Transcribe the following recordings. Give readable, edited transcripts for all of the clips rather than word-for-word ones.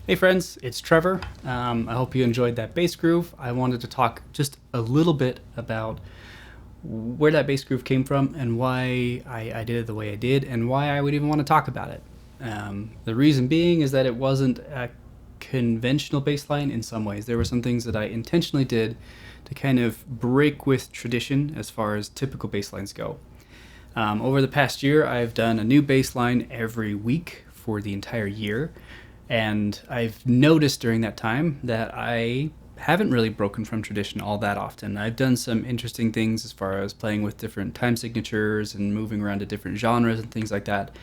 Hey friends, it's Trevor. I hope you enjoyed that bass groove. I wanted to talk just a little bit about where that bass groove came from and why I did it the way I did and why I would even want to talk about it. The reason being is that it wasn't a conventional bass line in some ways. There were some things that I intentionally did to kind of break with tradition as far as typical bass lines go. Over the past year, I've done a new bass line every week for the entire year. And I've noticed during that time that I haven't really broken from tradition all that often. I've done some interesting things as far as playing with different time signatures and moving around to different genres and things like that.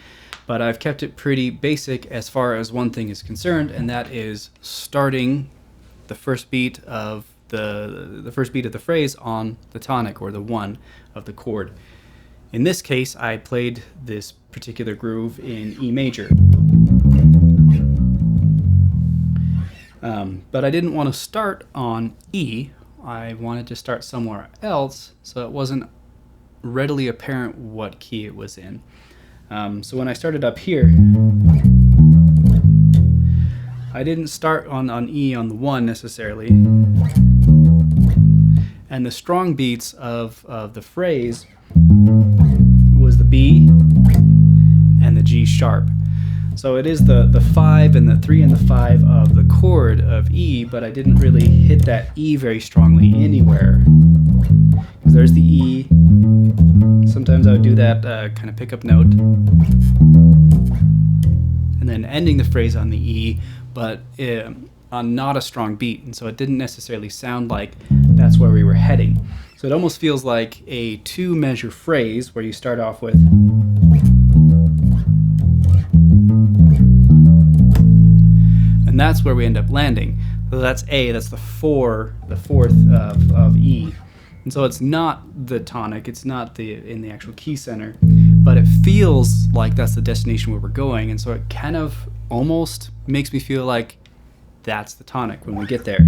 But I've kept it pretty basic as far as one thing is concerned, and that is starting the first beat of the first beat of the phrase on the tonic, or the one of the chord. In this case, I played this particular groove in E major. But I didn't want to start on E. I wanted to start somewhere else, so it wasn't readily apparent what key it was in. So when I started up here, I didn't start on E on the 1 necessarily. And the strong beats of the phrase was the B and the G sharp. So it is the 5 and the 3 and the 5 of the chord of E, but I didn't really hit that E very strongly anywhere. Because there's the E. Sometimes I would do that kind of pickup note. And then ending the phrase on the E, but on not a strong beat. And so it didn't necessarily sound like that's where we were heading. So it almost feels like a 2-measure phrase where you start off with and that's where we end up landing. So that's A, that's the fourth of E. And so it's not the tonic, it's not in the actual key center, but it feels like that's the destination where we're going, and so it kind of almost makes me feel like that's the tonic when we get there.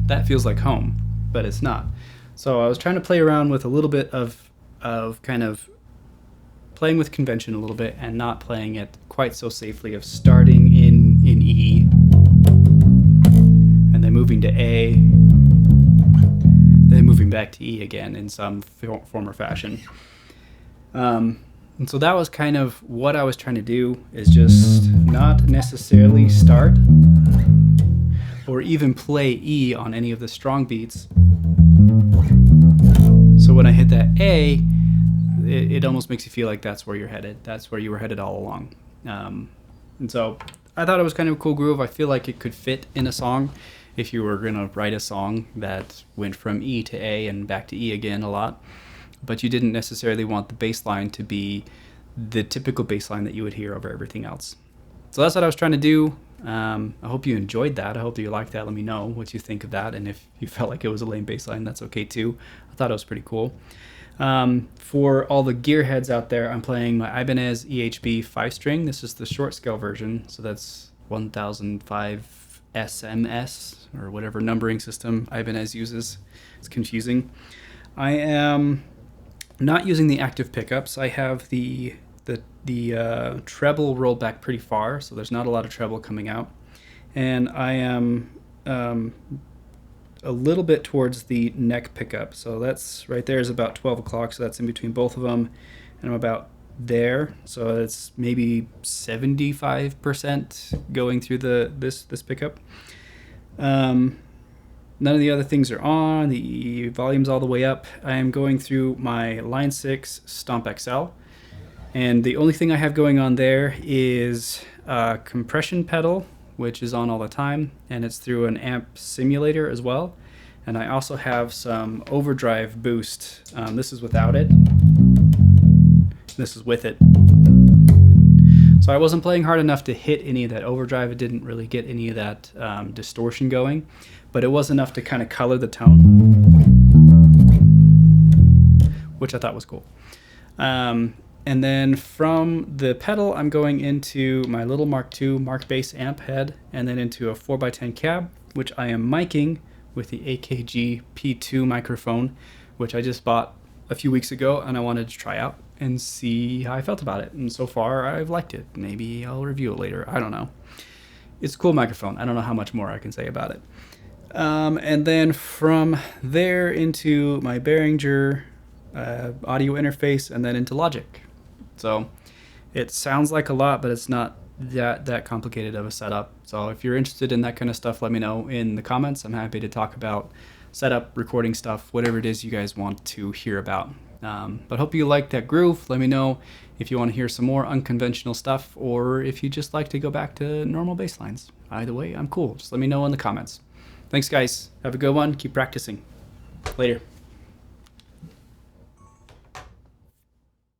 That feels like home, but it's not. So I was trying to play around with a little bit of kind of playing with convention a little bit and not playing it quite so safely, of starting in E and then moving to A, then moving back to E again in some form or fashion. And so that was kind of what I was trying to do, is just not necessarily start or even play E on any of the strong beats. So when I hit that A, it almost makes you feel like that's where you're headed. That's where you were headed all along. And so I thought it was kind of a cool groove. I feel like it could fit in a song if you were going to write a song that went from E to A and back to E again a lot. But you didn't necessarily want the bass line to be the typical bass line that you would hear over everything else. So that's what I was trying to do. I hope you enjoyed that. I hope that you liked that. Let me know what you think of that. And if you felt like it was a lame bass line, that's okay too. I thought it was pretty cool. For all the gearheads out there, I'm playing my Ibanez EHB 5-string. This is the short scale version, so that's 1005 SMS, or whatever numbering system Ibanez uses. It's confusing. I am not using the active pickups. I have the treble rolled back pretty far, so there's not a lot of treble coming out. And I am a little bit towards the neck pickup. So that's right there is about 12 o'clock, so that's in between both of them. And I'm about there, so it's maybe 75% going through this pickup. None of the other things are on. The volume's all the way up. I am going through my Line 6 StompXL, and the only thing I have going on there is a compression pedal, which is on all the time, and it's through an amp simulator as well. And I also have some overdrive boost. This is without it. This is with it. So I wasn't playing hard enough to hit any of that overdrive. It didn't really get any of that distortion going, but it was enough to kind of color the tone, which I thought was cool. And then from the pedal, I'm going into my little Mark II Mark Bass amp head, and then into a 4x10 cab, which I am miking with the AKG P2 microphone, which I just bought a few weeks ago, and I wanted to try out and see how I felt about it. And so far, I've liked it. Maybe I'll review it later. I don't know. It's a cool microphone. I don't know how much more I can say about it. And then from there into my Behringer audio interface, and then into Logic. So it sounds like a lot, but it's not that complicated of a setup. So if you're interested in that kind of stuff, let me know in the comments. I'm happy to talk about setup, recording stuff, whatever it is you guys want to hear about. But hope you like that groove. Let me know if you want to hear some more unconventional stuff, or if you just like to go back to normal bass lines. Either way, I'm cool. Just let me know in the comments. Thanks, guys. Have a good one. Keep practicing. Later.